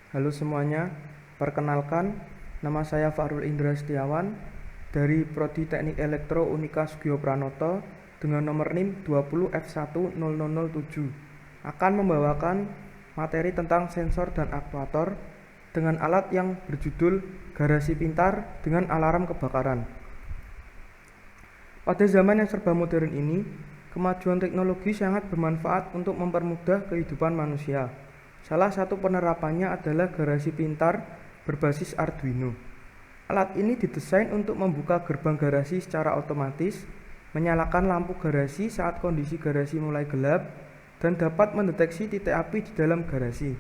Halo semuanya, perkenalkan nama saya Fahrul Indra Setiawan dari Prodi Teknik Elektro Unika Sugio Pranoto dengan nomor NIM 20F10007 akan membawakan materi tentang sensor dan aktuator dengan alat yang berjudul garasi pintar dengan alarm kebakaran. Pada zaman yang serba modern ini, kemajuan teknologi sangat bermanfaat untuk mempermudah kehidupan manusia. Salah satu penerapannya adalah garasi pintar berbasis Arduino. Alat ini didesain untuk membuka gerbang garasi secara otomatis, menyalakan lampu garasi saat kondisi garasi mulai gelap, dan dapat mendeteksi titik api di dalam garasi.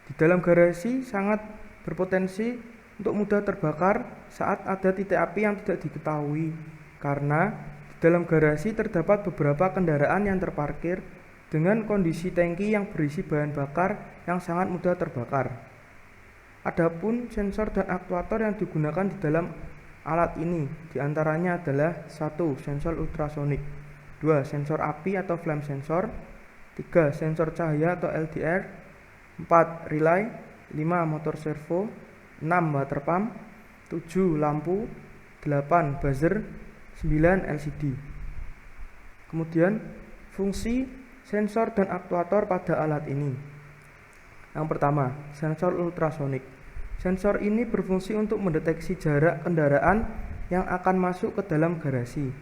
Di dalam garasi sangat berpotensi untuk mudah terbakar saat ada titik api yang tidak diketahui, karena di dalam garasi terdapat beberapa kendaraan yang terparkir dengan kondisi tangki yang berisi bahan bakar yang sangat mudah terbakar. Adapun sensor dan aktuator yang digunakan di dalam alat ini diantaranya adalah 1. Sensor ultrasonik, 2. Sensor api atau flame sensor, 3. Sensor cahaya atau LDR, 4. Relay, 5. Motor servo, 6. Water pump, 7. Lampu, 8. Buzzer, 9. LCD. Kemudian fungsi sensor dan aktuator pada alat ini. Yang pertama, sensor ultrasonik. Sensor ini berfungsi untuk mendeteksi jarak kendaraan yang akan masuk ke dalam garasi.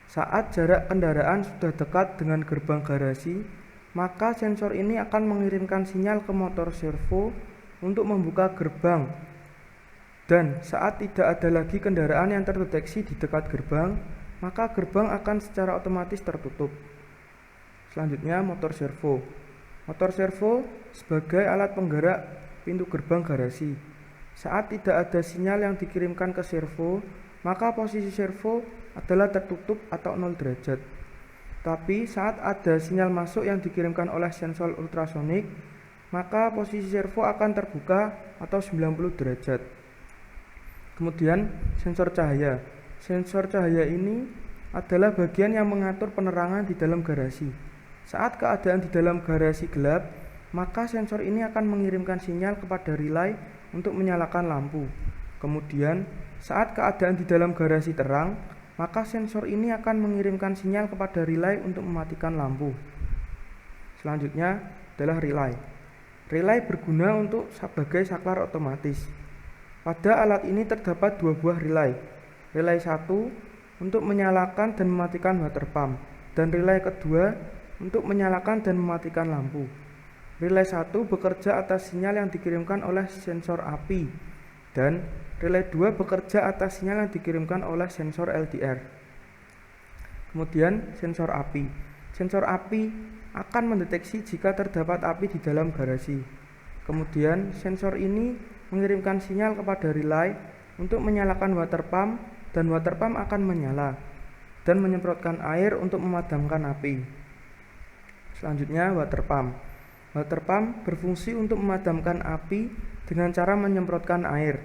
Saat jarak kendaraan sudah dekat dengan gerbang garasi, maka sensor ini akan mengirimkan sinyal ke motor servo untuk membuka gerbang. Dan saat tidak ada lagi kendaraan yang terdeteksi di dekat gerbang, maka gerbang akan secara otomatis tertutup. Selanjutnya, motor servo. Motor servo sebagai alat penggerak pintu gerbang garasi. Saat tidak ada sinyal yang dikirimkan ke servo, maka posisi servo adalah tertutup atau 0 derajat. Tapi saat ada sinyal masuk yang dikirimkan oleh sensor ultrasonik, maka posisi servo akan terbuka atau 90 derajat. Kemudian, sensor cahaya. Sensor cahaya ini adalah bagian yang mengatur penerangan di dalam garasi. Saat keadaan di dalam garasi gelap, maka sensor ini akan mengirimkan sinyal kepada relay untuk menyalakan lampu. Kemudian, saat keadaan di dalam garasi terang, maka sensor ini akan mengirimkan sinyal kepada relay untuk mematikan lampu. Selanjutnya adalah relay. Relay berguna untuk sebagai saklar otomatis. Pada alat ini terdapat dua buah relay. Relay 1 untuk menyalakan dan mematikan water pump, dan relay kedua untuk menyalakan dan mematikan lampu. Relay 1 bekerja atas sinyal yang dikirimkan oleh sensor api, dan relay 2 bekerja atas sinyal yang dikirimkan oleh sensor LDR. Kemudian sensor api. Sensor api akan mendeteksi jika terdapat api di dalam garasi. Kemudian sensor ini mengirimkan sinyal kepada relay untuk menyalakan water pump, dan water pump akan menyala dan menyemprotkan air untuk memadamkan api. Selanjutnya, water pump. Water pump berfungsi untuk memadamkan api dengan cara menyemprotkan air.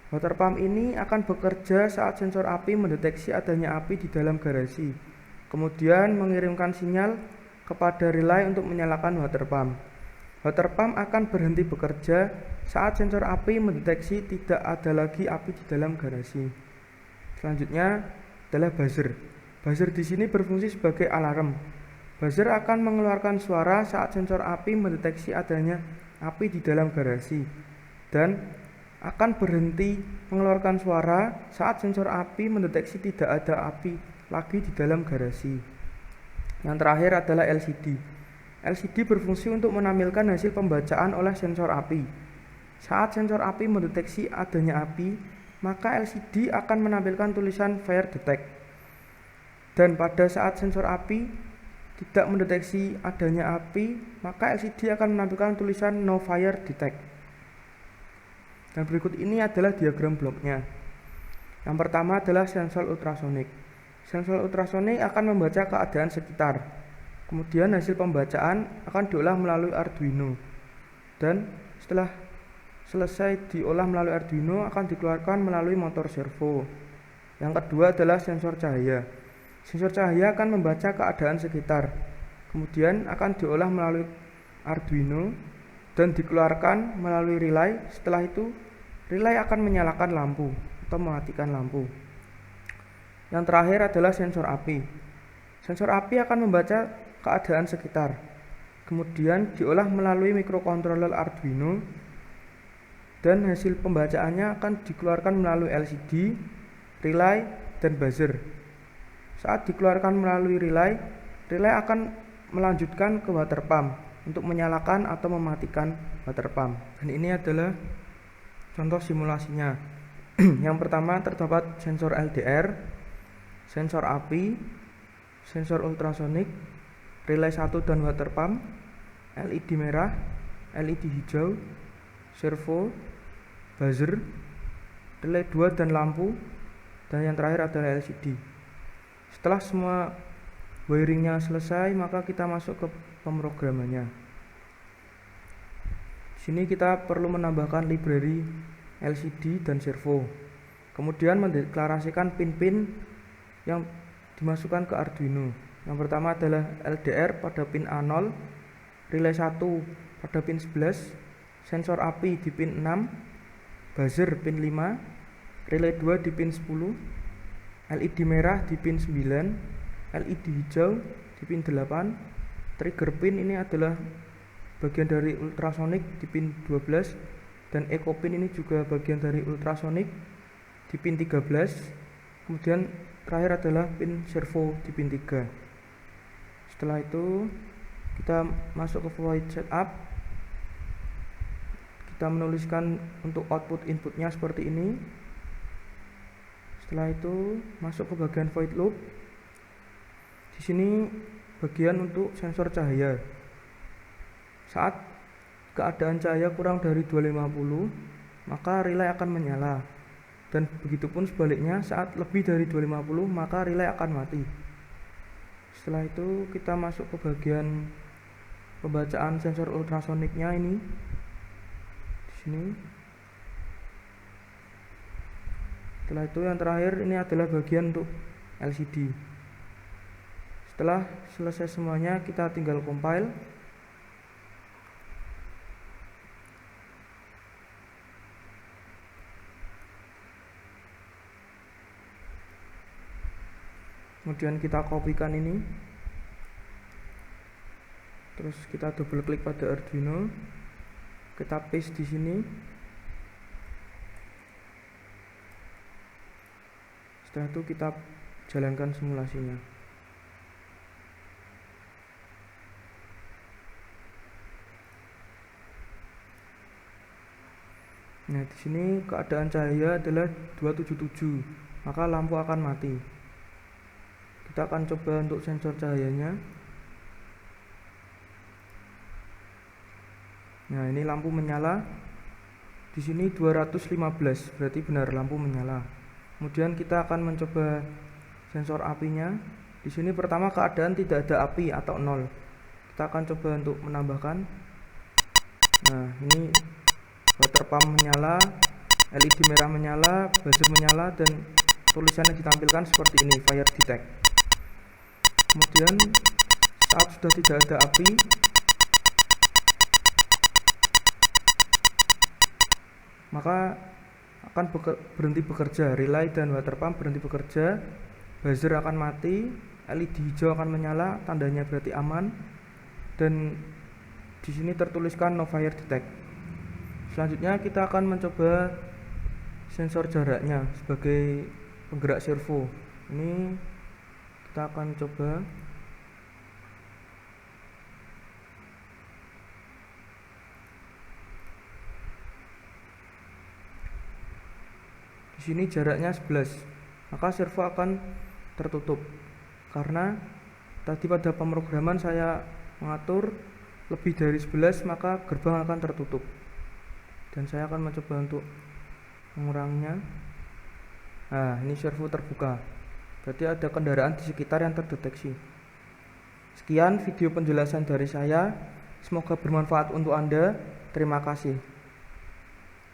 Water pump ini akan bekerja saat sensor api mendeteksi adanya api di dalam garasi, kemudian mengirimkan sinyal kepada relay untuk menyalakan water pump. Water pump akan berhenti bekerja saat sensor api mendeteksi tidak ada lagi api di dalam garasi. Selanjutnya adalah buzzer. Buzzer di sini berfungsi sebagai alarm. Buzzer akan mengeluarkan suara saat sensor api mendeteksi adanya api di dalam garasi, dan akan berhenti mengeluarkan suara saat sensor api mendeteksi tidak ada api lagi di dalam garasi. Yang terakhir adalah LCD. LCD berfungsi untuk menampilkan hasil pembacaan oleh sensor api. Saat sensor api mendeteksi adanya api, maka LCD akan menampilkan tulisan Fire Detect. Dan pada saat sensor api tidak mendeteksi adanya api, maka LCD akan menampilkan tulisan No Fire Detect. Dan berikut ini adalah diagram bloknya. Yang pertama adalah sensor ultrasonik. Sensor ultrasonik akan membaca keadaan sekitar. Kemudian hasil pembacaan akan diolah melalui Arduino. Dan setelah selesai diolah melalui Arduino, akan dikeluarkan melalui motor servo. Yang kedua adalah sensor cahaya. Sensor cahaya akan membaca keadaan sekitar, kemudian akan diolah melalui Arduino, dan dikeluarkan melalui relay. Setelah itu relay akan menyalakan lampu atau mematikan lampu. Yang terakhir adalah sensor api. Sensor api akan membaca keadaan sekitar, kemudian diolah melalui mikrokontroler Arduino, dan hasil pembacaannya akan dikeluarkan melalui LCD, relay, dan buzzer. Saat dikeluarkan melalui relay akan melanjutkan ke water pump untuk menyalakan atau mematikan water pump. Dan ini adalah contoh simulasinya. Yang pertama terdapat sensor LDR, sensor api, sensor ultrasonik, relay 1 dan water pump, LED merah, LED hijau, servo, buzzer, relay 2 dan lampu, dan yang terakhir adalah LCD. Setelah semua wiringnya selesai, maka kita masuk ke pemrogramannya. Di sini kita perlu menambahkan library LCD dan servo. Kemudian mendeklarasikan pin-pin yang dimasukkan ke Arduino. Yang pertama adalah LDR pada pin A0, relay 1 pada pin 11, sensor api di pin 6, buzzer pin 5, relay 2 di pin 10, LED merah di pin 9, LED hijau di pin 8, trigger pin ini adalah bagian dari ultrasonik di pin 12, dan echo pin ini juga bagian dari ultrasonik di pin 13. Kemudian terakhir adalah pin servo di pin 3. Setelah itu kita masuk ke void setup. Kita menuliskan untuk output inputnya seperti ini. Setelah itu masuk ke bagian void loop. Di sini bagian untuk sensor cahaya. Saat keadaan cahaya kurang dari 250, maka relay akan menyala. Dan begitupun sebaliknya, saat lebih dari 250, maka relay akan mati. Setelah itu kita masuk ke bagian pembacaan sensor ultrasoniknya ini. Di sini. Setelah itu yang terakhir ini adalah bagian untuk LCD. Setelah selesai semuanya, kita tinggal compile. Kemudian kita kopikan ini. Terus kita double klik pada Arduino. Kita paste di sini. Setelah itu kita jalankan simulasinya. Nah, di sini keadaan cahaya adalah 277, maka lampu akan mati. Kita akan coba untuk sensor cahayanya. Nah, ini lampu menyala. Di sini 215, berarti benar lampu menyala. Kemudian kita akan mencoba sensor apinya. Di sini pertama keadaan tidak ada api atau 0. Kita akan coba untuk menambahkan. Nah, ini water pump menyala, LED merah menyala, buzzer menyala, dan tulisannya ditampilkan seperti ini, fire detect. Kemudian saat sudah tidak ada api, maka akan berhenti bekerja, relay dan water pump berhenti bekerja, buzzer akan mati, LED hijau akan menyala, tandanya berarti aman, dan di sini tertuliskan no fire detect. Selanjutnya kita akan mencoba sensor jaraknya sebagai penggerak servo. Ini kita akan coba. Di sini jaraknya 11, maka servo akan tertutup karena tadi pada pemrograman saya mengatur lebih dari 11 maka gerbang akan tertutup. Dan saya akan mencoba untuk menguranginya. Nah, ini servo terbuka, berarti ada kendaraan di sekitar yang terdeteksi. Sekian video penjelasan dari saya, semoga bermanfaat untuk Anda. Terima kasih.